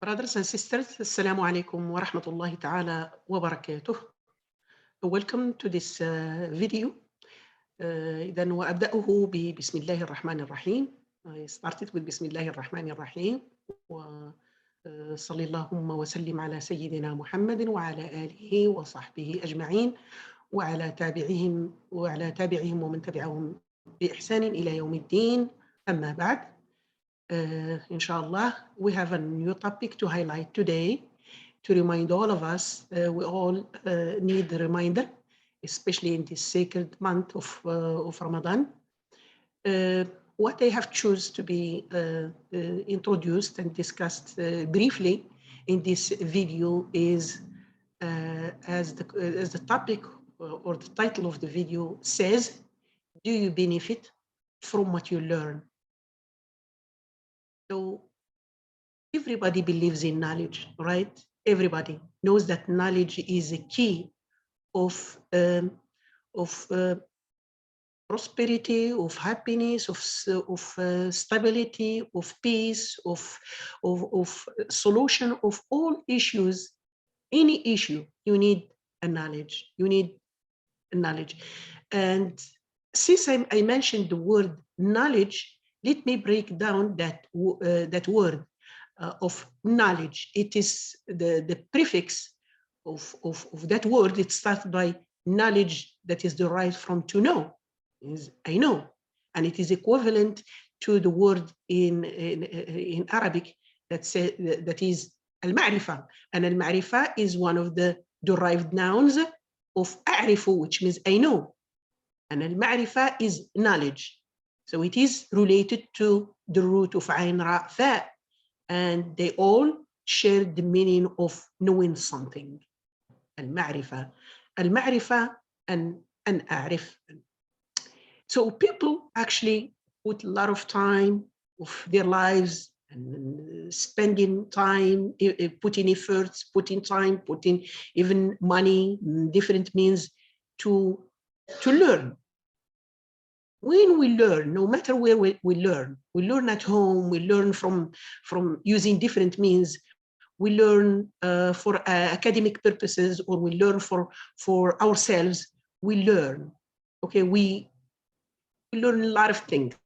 Brothers and sisters, Assalamu alaikum wa rahmatullahi ta'ala wa barakatuh. Welcome to this video. إذن وأبدأه بسم الله الرحمن الرحيم. I started with بسم الله الرحمن الرحيم وصلى اللهم وسلم على سيدنا محمد وعلى آله وصحبه أجمعين وعلى تابعهم ومن تبعهم بإحسان إلى يوم الدين. أما بعد. Inshallah, we have a new topic to highlight today to remind all of us. We all need a reminder, especially in this sacred month of Ramadan. What I have chosen to be introduced and discussed briefly in this video is, as the topic or the title of the video says, do you benefit from what you learn? So everybody believes in knowledge, right? Everybody knows that knowledge is a key of prosperity, of happiness, of stability, of peace, of solution of all issues. Any issue, you need a knowledge. You need a knowledge. And since I mentioned the word knowledge, let me break down that word of knowledge. It is the prefix of that word. It starts by knowledge that is derived from to know, is I know, and it is equivalent to the word in Arabic that is al-ma'rifa, and al-ma'rifa is one of the derived nouns of a'rifu, which means I know, and al-ma'rifa is knowledge. So it is related to the root of ayn ra fa, and they all share the meaning of knowing something. Al-ma'rifa and a'rif. So people actually put a lot of time of their lives and spending time, putting efforts, putting time, putting even money, different means to learn. When we learn, no matter where we learn at home, we learn from using different means, we learn for academic purposes, or we learn for ourselves, we learn, okay? We learn a lot of things,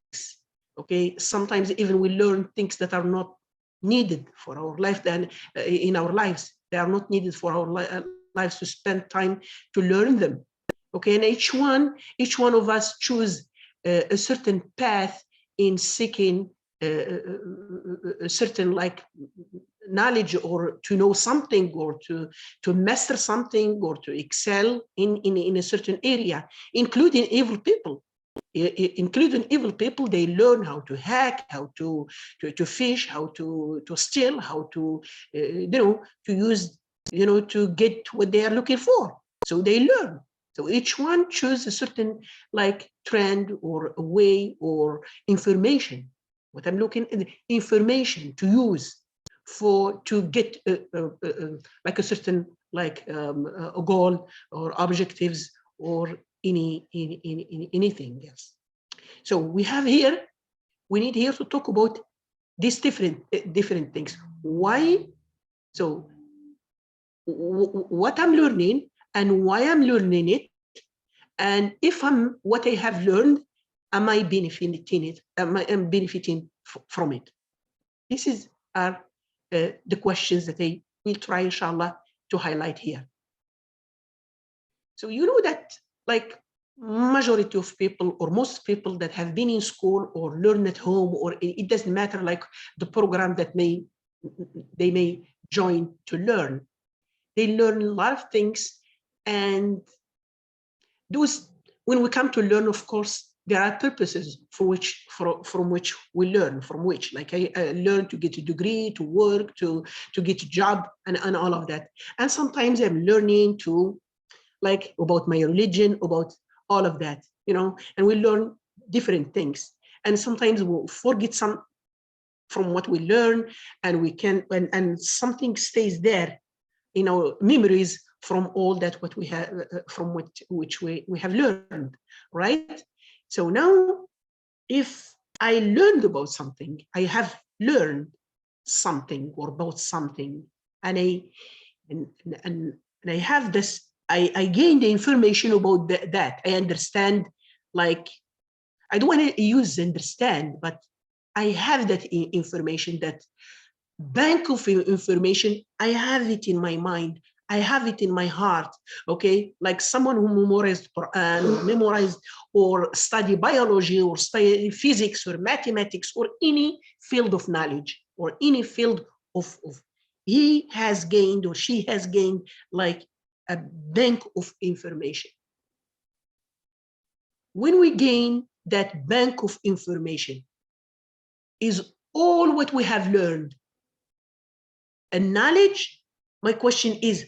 okay? Sometimes even we learn things that are not needed for our life, and in our lives, they are not needed for our lives to spend time to learn them, okay? And each one of us choose a certain path in seeking a certain like knowledge, or to know something, or to master something, or to excel in a certain area, including evil people. They learn how to hack, how to fish, how to steal, how to to use, to get what they are looking for. So they learn. So each one chooses a certain like trend or a way or information. What I'm looking at, information to use to get like a certain like a goal or objectives or anything else. So we need here to talk about these different things. Why? So what I'm learning and why I'm learning it, and if what I have learned, am I benefiting it? Am I benefiting from it? These are the questions that I will try, inshallah, to highlight here. So you know that like majority of people, or most people that have been in school or learn at home, or it doesn't matter like the program that they may join to learn, they learn a lot of things. And those, when we come to learn, of course, there are purposes from which we learn, like I learn to get a degree, to work, to get a job, and all of that. And sometimes I'm learning to like about my religion, about all of that, and we learn different things. And sometimes we'll forget some from what we learn, and we can, and something stays there in our memories from all that what we have, from which we have learned, right? So now, if I learned about something, I have learned, something or about something, and I have this, I gain the information about that. I understand, like, I don't want to use understand, but I have that information, that bank of information. I have it in my mind. I have it in my heart. Okay, like someone who memorized Qur'an, or memorized or study biology, or study physics or mathematics, or any field of knowledge, or any field of he has gained, or she has gained, like a bank of information. When we gain that bank of information, is all what we have learned and knowledge. My question is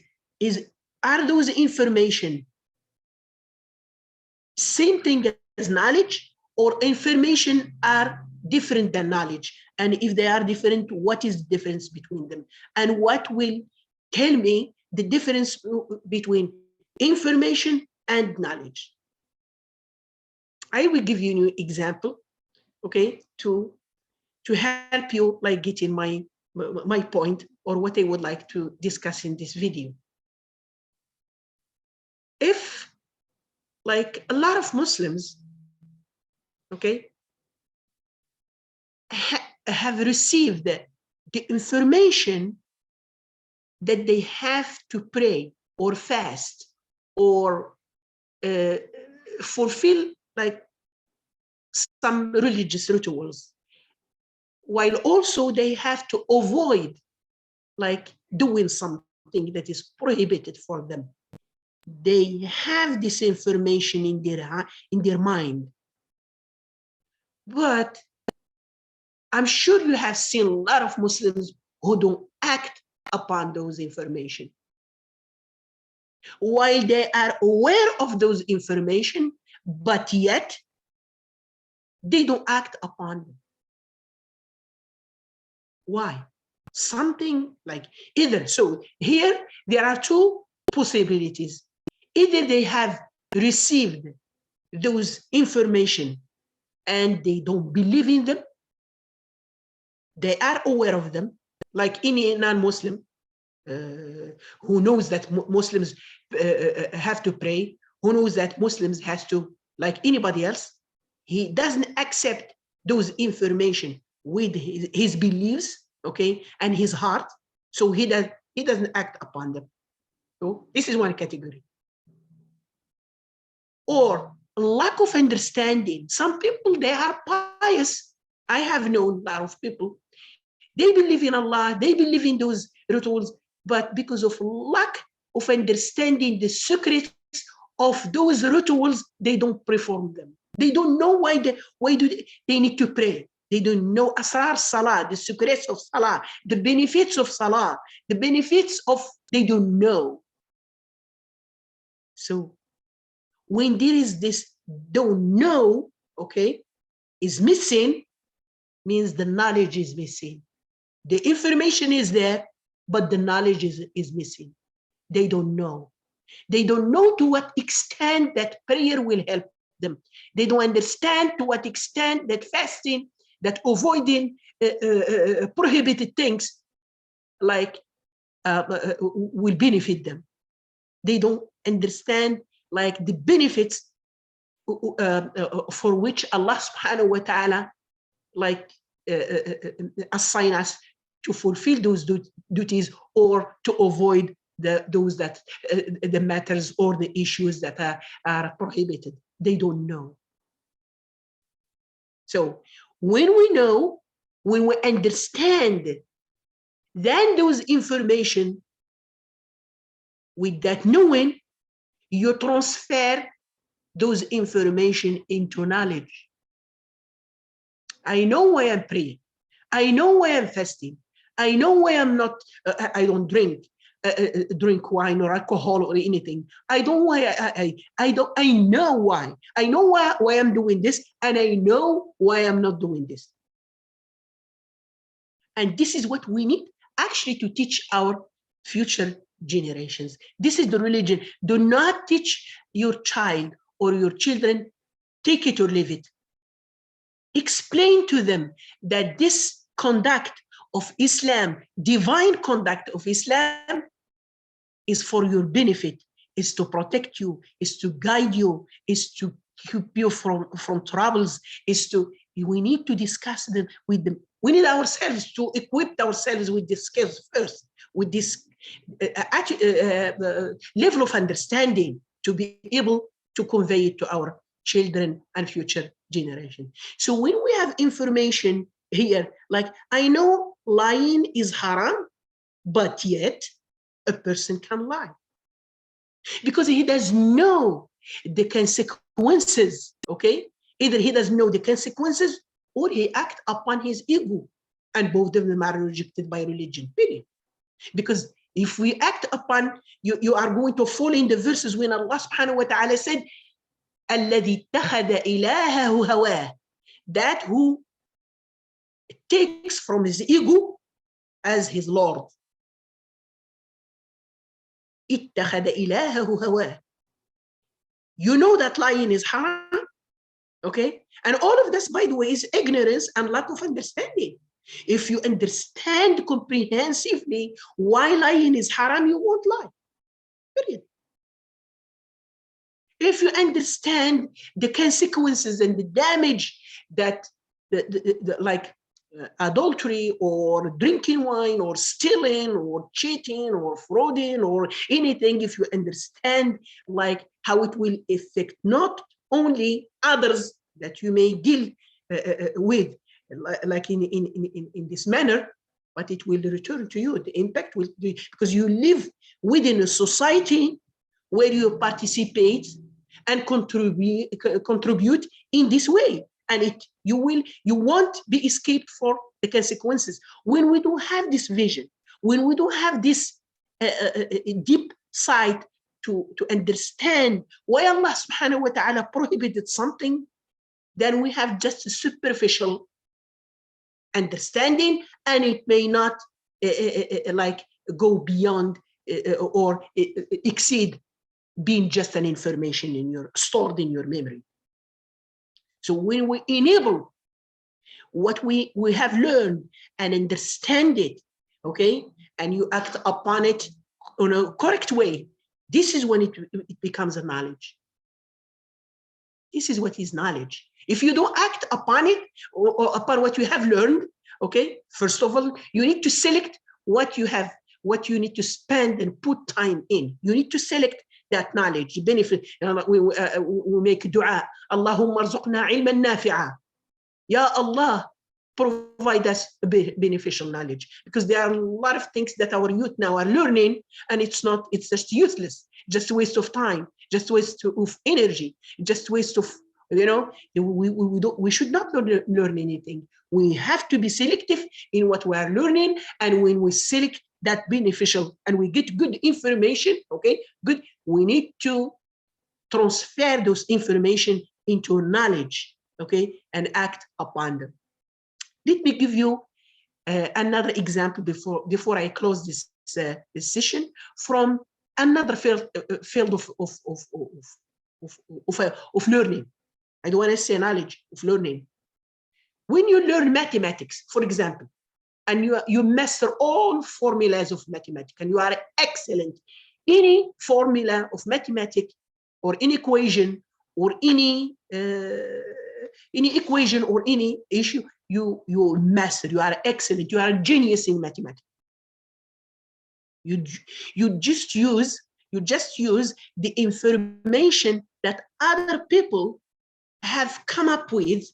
are those information same thing as knowledge, or information are different than knowledge? And if they are different, what is the difference between them? And what will tell me the difference between information and knowledge? I will give you an example, okay, to help you, like, get in my point, or what I would like to discuss in this video. If, like, a lot of Muslims, okay, have received the information that they have to pray or fast or fulfill, like, some religious rituals, while also they have to avoid, like, doing something that is prohibited for them. They have this information in their mind, but I'm sure you have seen a lot of Muslims who don't act upon those information. While they are aware of those information, but yet they don't act upon them. Why? Something like either, so here there are two possibilities. Either they have received those information and they don't believe in them. They are aware of them, like any non-Muslim who knows that Muslims have to pray, who knows that Muslims has to, like anybody else, he doesn't accept those information with his beliefs, okay, and his heart, so he doesn't act upon them. So this is one category. Or lack of understanding. Some people, they are pious. I have known a lot of people, they believe in Allah, they believe in those rituals, but because of lack of understanding the secrets of those rituals, they don't perform them. They don't know why do they need to pray. They don't know asrar salah, the secrets of salah, the benefits of salah, the benefits of, they don't know. So when there is this don't know, okay, is missing, means the knowledge is missing. The information is there, but the knowledge is missing. They don't know. They don't know to what extent that prayer will help them. They don't understand to what extent that fasting, that avoiding prohibited things, like will benefit them. They don't understand, like, the benefits for which Allah subhanahu wa ta'ala, like, assign us to fulfill those duties, or to avoid those that the matters or the issues that are prohibited. They don't know. So when we know, when we understand, then those information, with that knowing, you transfer those information into knowledge. I know why I'm praying. I know why I'm fasting. I know why I'm not, I don't drink wine or alcohol or anything. I don't why I know why. I know why I'm doing this, and I know why I'm not doing this. And this is what we need actually to teach our future generations. This is the religion. Do not teach your child or your children, take it or leave it. Explain to them that this conduct of Islam, divine conduct of Islam is for your benefit, is to protect you, is to guide you, is to keep you from troubles, is to, we need to discuss them with them. We need ourselves to equip ourselves with this skills first, with this level of understanding to be able to convey it to our children and future generation. So when we have information here, like I know lying is haram, but yet a person can lie because he does know the consequences, okay? Either he doesn't know the consequences or he acts upon his ego, and both of them are rejected by religion, period. Because if we act upon, you are going to fall in the verses when Allah subhanahu wa ta'ala said, الَّذِي اتَّخَذَ إِلَهَهُ هَوَاهُ, that who takes from his ego as his Lord. اتَّخَذَ إِلَهَهُ هَوَاهُ. You know that lying is haram, okay? And all of this, by the way, is ignorance and lack of understanding. If you understand comprehensively why lying is haram, you won't lie, period. If you understand the consequences and the damage that like adultery or drinking wine or stealing or cheating or frauding or anything, if you understand like how it will affect not only others that you may deal with, like in this manner, but it will return to you. The impact will be, because you live within a society where you participate and contribute in this way, and you won't be escaped for the consequences. When we don't have this vision, when we don't have this deep sight to understand why Allah subhanahu wa ta'ala prohibited something, then we have just a superficial understanding, and it may not like go beyond or exceed being just an information stored in your memory. So when we enable what we have learned and understand it, okay, and you act upon it in a correct way, this is when it becomes a knowledge. This is what is knowledge. If you don't act upon it or upon what you have learned, okay, first of all, you need to select what you need to spend and put time in. You need to select that knowledge, the benefit. We make dua, Allahumma arzuqna ilman nafi'a. Ya Allah, provide us beneficial knowledge, because there are a lot of things that our youth now are learning, and it's just useless, just a waste of time, just waste of energy, just waste of, we should not learn anything. We have to be selective in what we are learning, and when we select that beneficial and we get good information, okay, good, we need to transfer those information into knowledge, okay, and act upon them. Let me give you another example before I close this session from another field of learning. I don't want to say knowledge, of learning. When you learn mathematics, for example, and you master all formulas of mathematics, and you are excellent, any formula of mathematics or any equation or any equation or any issue, you master, you are excellent, you are a genius in mathematics. You just use the information that other people have come up with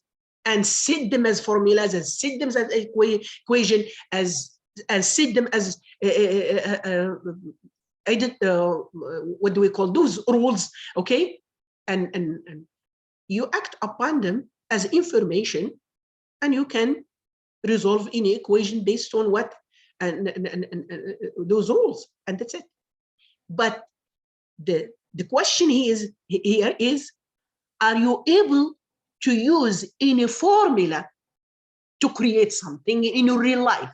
and set them as formulas, and set them as equation, and set them as what do we call those rules, okay? And you act upon them as information, and you can resolve any equation based on what and those rules, and that's it. But the question here is, are you able to use any formula to create something in your real life?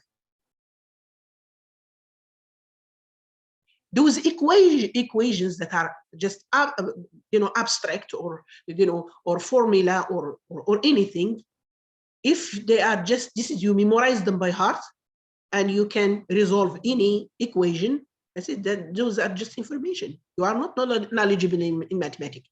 Those equations that are just abstract or or formula or anything, if they are just, you memorize them by heart, and you can resolve any equation. I said that those are just information. You are not knowledgeable in mathematics.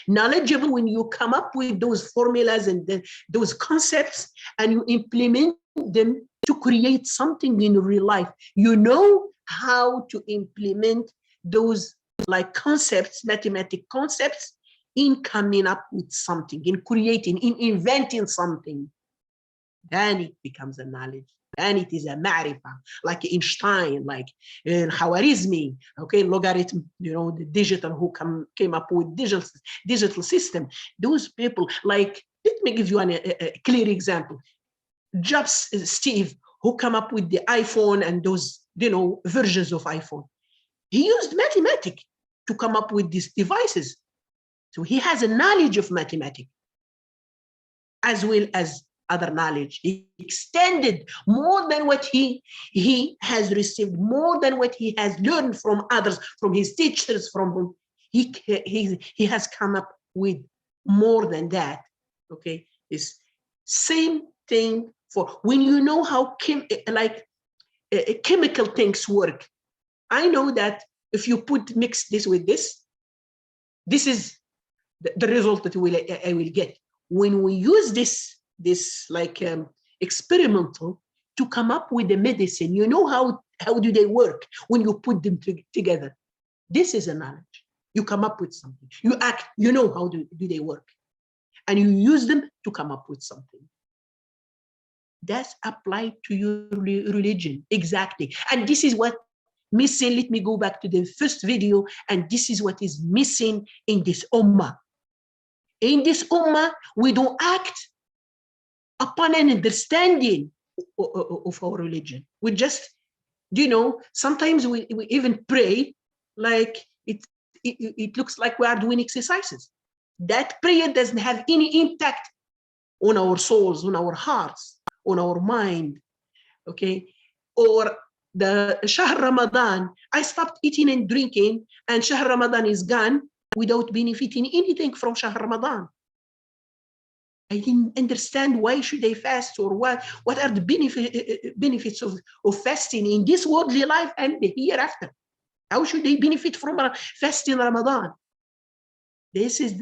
Knowledgeable when you come up with those formulas and those concepts and you implement them to create something in real life. You know how to implement those like concepts, mathematical concepts, in coming up with something, in creating, in inventing something. Then it becomes a knowledge. And it is a ma'rifah, like Einstein, like in Khwarizmi, okay, logarithm, you know, the digital who came up with digital system. Those people, like, let me give you a clear example. Jobs, Steve, who come up with the iPhone and those, you know, versions of iPhone. He used mathematics to come up with these devices. So he has a knowledge of mathematics as well as other knowledge. He extended more than what he has received, more than what he has learned from others, from his teachers, from whom he has come up with more than that. Okay, it's same thing for when you know how chemical things work. I know that if you mix this with this, this is the result that I will get. When we use this like experimental to come up with the medicine, you know how do they work when you put them together. This is a knowledge. You come up with something. You act, you know how do they work. And you use them to come up with something. That's applied to your religion, exactly. And this is what missing. Let me go back to the first video, and this is what is missing in this ummah. In this ummah, we don't act upon an understanding of our religion. We just, you know, sometimes we even pray like it looks like we are doing exercises. That prayer doesn't have any impact on our souls, on our hearts, on our mind, okay? Or the Shahr Ramadan, I stopped eating and drinking, and Shahr Ramadan is gone without benefiting anything from Shahr Ramadan. I didn't understand why should I fast, or what are the benefits of fasting in this worldly life and the hereafter. How should they benefit from fasting Ramadan? This is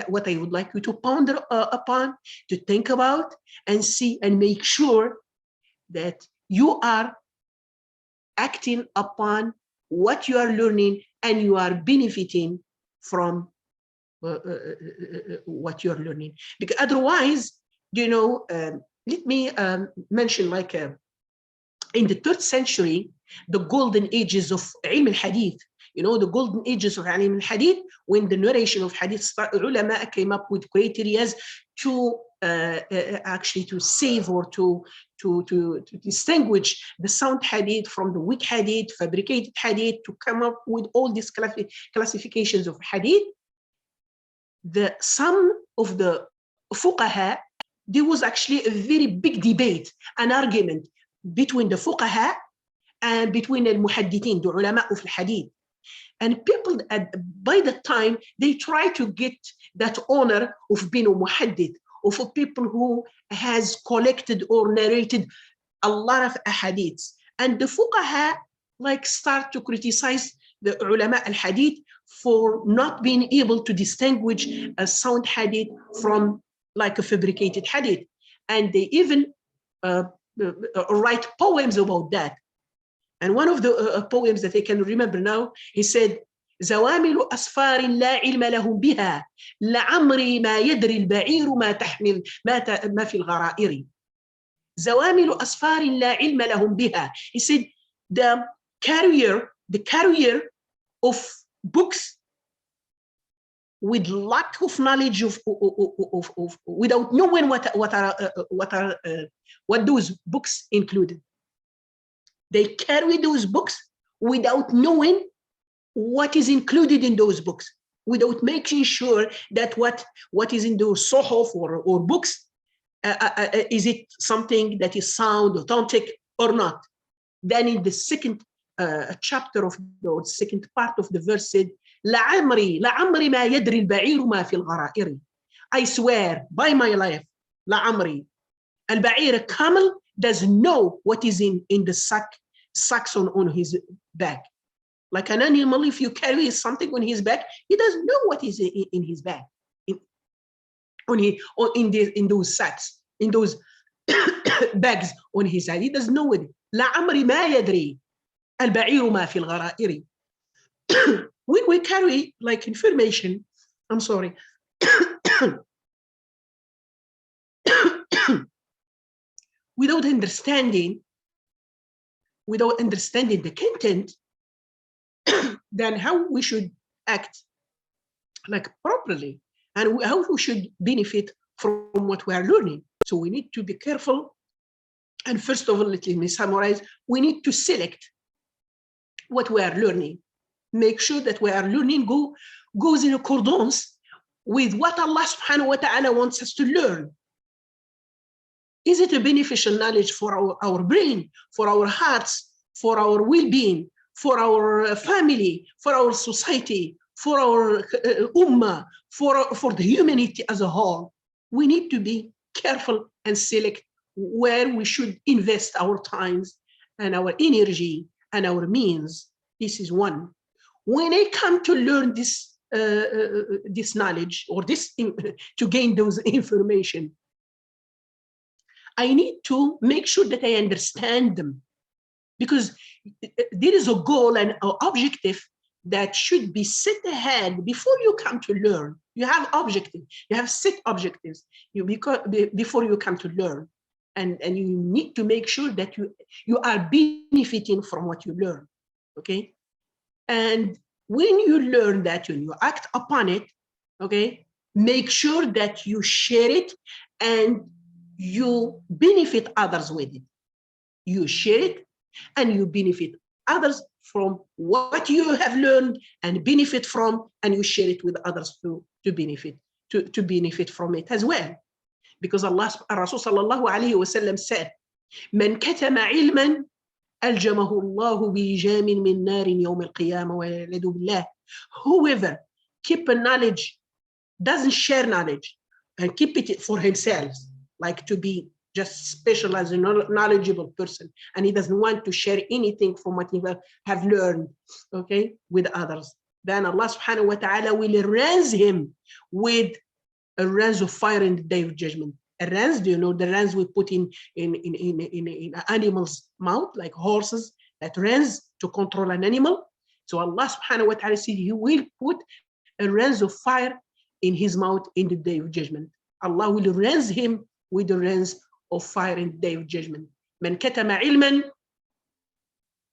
what I would like you to ponder upon, to think about, and see and make sure that you are acting upon what you are learning and you are benefiting from what you're learning. Because otherwise, you know, let me mention, like in the 3rd century, the golden ages of ilm al-hadith, you know, the golden ages of ilm al-hadith, when the narration of hadith, ulama came up with criteria to actually to save or to distinguish the sound hadith from the weak hadith, fabricated hadith, to come up with all these classifications of hadith. Some of the fuqaha, there was actually a very big debate, an argument between the fuqaha and between the muhaddithin, the ulama of hadith. And people by the time, they try to get that honor of being a muhaddith, of people who has collected or narrated a lot of ahadiths. And the fuqaha like start to criticize the ulama al-hadith for not being able to distinguish a sound hadith from like a fabricated hadith. And they even write poems about that. And one of the poems that I can remember now, he said, زوامل أسفار لا علم لهم بها لعمري ما يدري البعير ما تحمل ما في الغرائر. زوامل أسفار لا علم لهم بها. He said, the carrier of books with lack of knowledge of without knowing what those books included. They carry those books without knowing what is included in those books, without making sure that what is in those sohuf or books, is it something that is sound, authentic or not. Then in the second chapter of the second part of the verse said, لعمري ما يدري البعير ما في الغرائر. I swear by my life, لعمري, البعير, camel, doesn't know what is in the sacks on his back. Like an animal, if you carry something on his back, he doesn't know what is in his back, in those sacks, in those bags on his side. He doesn't know it. لعمري ما يدري البعير ما في الغرائر. When we carry like information, I'm sorry, without understanding the content, then how we should act like properly, and how we should benefit from what we are learning. So we need to be careful. And first of all, let me summarize. We need to select what we are learning. Make sure that we are learning goes in accordance with what Allah subhanahu wa ta'ala wants us to learn. Is it a beneficial knowledge for our brain, for our hearts, for our well-being, for our family, for our society, for our ummah, for the humanity as a whole? We need to be careful and select where we should invest our times and our energy and our means. This is one. When I come to learn this knowledge, or to gain those information, I need to make sure that I understand them, because there is a goal and an objective that should be set ahead before you come to learn. You have objectives, you have set objectives before you come to learn. And you need to make sure that you are benefiting from what you learn, okay? And when you learn that, when you act upon it, okay, make sure that you share it and you benefit others with it. You share it and you benefit others from what you have learned and benefit from, and you share it with others to benefit from it as well. Because Rasul sallallahu alayhi wa sallam said, "Man katama ilman aljamahu Allahu bijamin min narin yawm al-qiyamah wa yaladu billah." Whoever keep a knowledge, doesn't share knowledge and keep it for himself, like to be just special as a knowledgeable person, and he doesn't want to share anything from what he have learned, okay, with others, then Allah subhanahu wa ta'ala will raise him with a range of fire in the day of judgment. A range, do you know the range we put in animals' mouth, like horses, that range to control an animal? So Allah subhanahu wa ta'ala said he will put a range of fire in his mouth in the day of judgment. Allah will raise him with the range of fire in the day of judgment. من كتم علما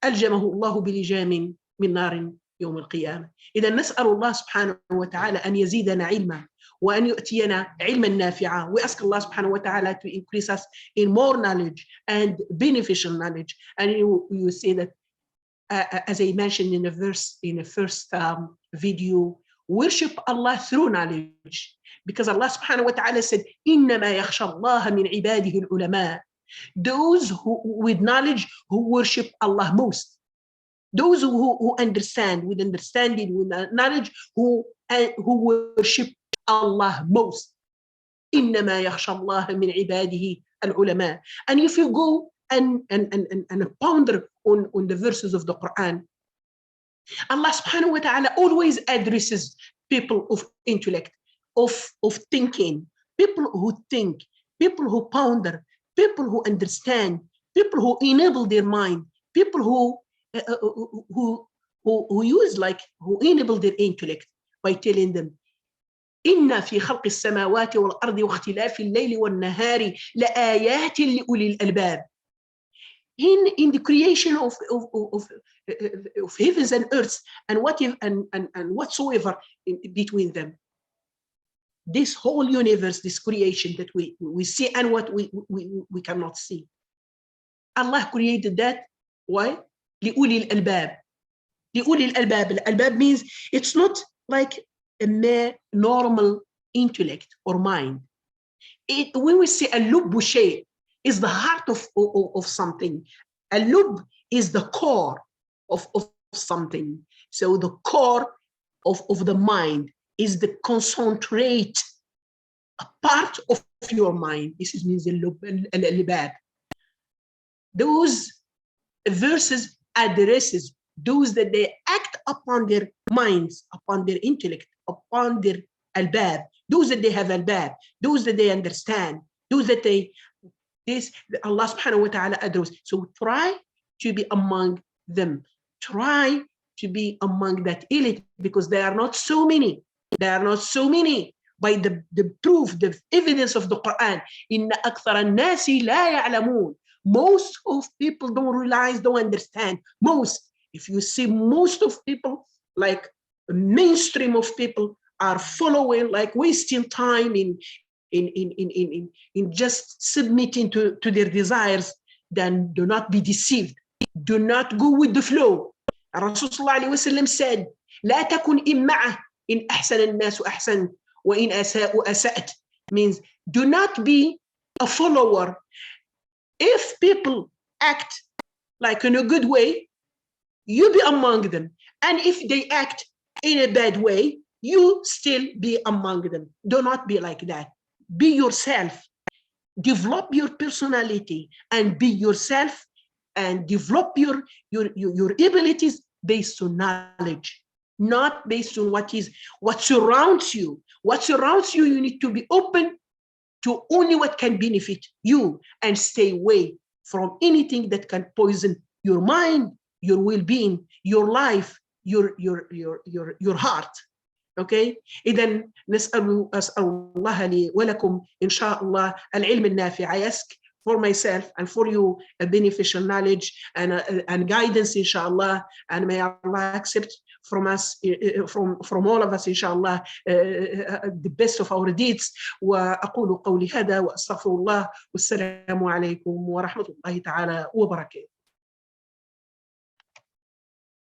ألجمه الله بلجام من نار يوم القيامة. إذا نسأل الله سبحانه وتعالى أن يزيدنا علما وأن يؤتينا علما نافعا. We ask Allah subhanahu wa ta'ala to increase us in more knowledge and beneficial knowledge. And you see that, as I mentioned in the first video, worship Allah through knowledge. Because Allah subhanahu wa ta'ala said, إِنَّمَا يَخْشَى اللَّهَ مِنْ عِبَادِهِ الْعُلَمَاء. Those who with knowledge who worship Allah most. Those who understand, with understanding, with knowledge, who worship Allah most. إِنَّمَا يَخْشَى اللَّهَ مِنْ عِبَادِهِ الْعُلَمَاء. And if you go and ponder on the verses of the Qur'an, Allah subhanahu wa ta'ala always addresses people of intellect, of thinking, people who think, people who ponder, people who understand, people who enable their mind, people who enable their intellect by telling them, إن في خلق السماوات والأرض واختلاف الليل والنهار لآيات لأولي الألباب. In the creation of heavens and earths and whatsoever between them, this whole universe, this creation that we see and what we cannot see, Allah created that. Why? لأولي الألباب. لأولي الألباب. الألباب means it's not like a mere normal intellect or mind. When we say اللب شيء, is the heart of something. Al-lub is the core of something. So the core of the mind is the concentrate, a part of your mind. This means al-lubab. those verses addresses those that they act upon their minds, upon their intellect, upon their albab, those that they have albab, those that they understand, those that they, this Allah subhanahu wa ta'ala address. So try to be among them. Try to be among that elite, because they are not so many. They are not so many. By the proof, the evidence of the Qur'an. إِنَّ أَكْثَرَ النَّاسِ لَا يَعْلَمُونَ. Most of people don't realize, don't understand. Most. If you see most of people, like mainstream of people, are following, like wasting time in just submitting to their desires, then do not be deceived. Do not go with the flow. Rasul sallallahu alayhi wa sallam said, لا تكن إمعة إن أحسن الناس أحسن وإن أساءوا أسأت. Means do not be a follower. If people act like in a good way, you be among them. And if they act in a bad way, you still be among them. Do not be like that. Be yourself. Develop your personality and be yourself, and develop your abilities based on knowledge, not based on what surrounds you. What surrounds you, you need to be open to only what can benefit you, and stay away from anything that can poison your mind, your well-being, your life, your heart. Okay? إذن أسأل الله لي ولكم إن شاء الله العلم النافع. I ask for myself and for you a beneficial knowledge and guidance, inshallah, and may Allah accept from us, from all of us, inshallah, the best of our deeds. وأقول قولي هذا وأستغفر الله والسلام عليكم ورحمة الله تعالى وبركاته.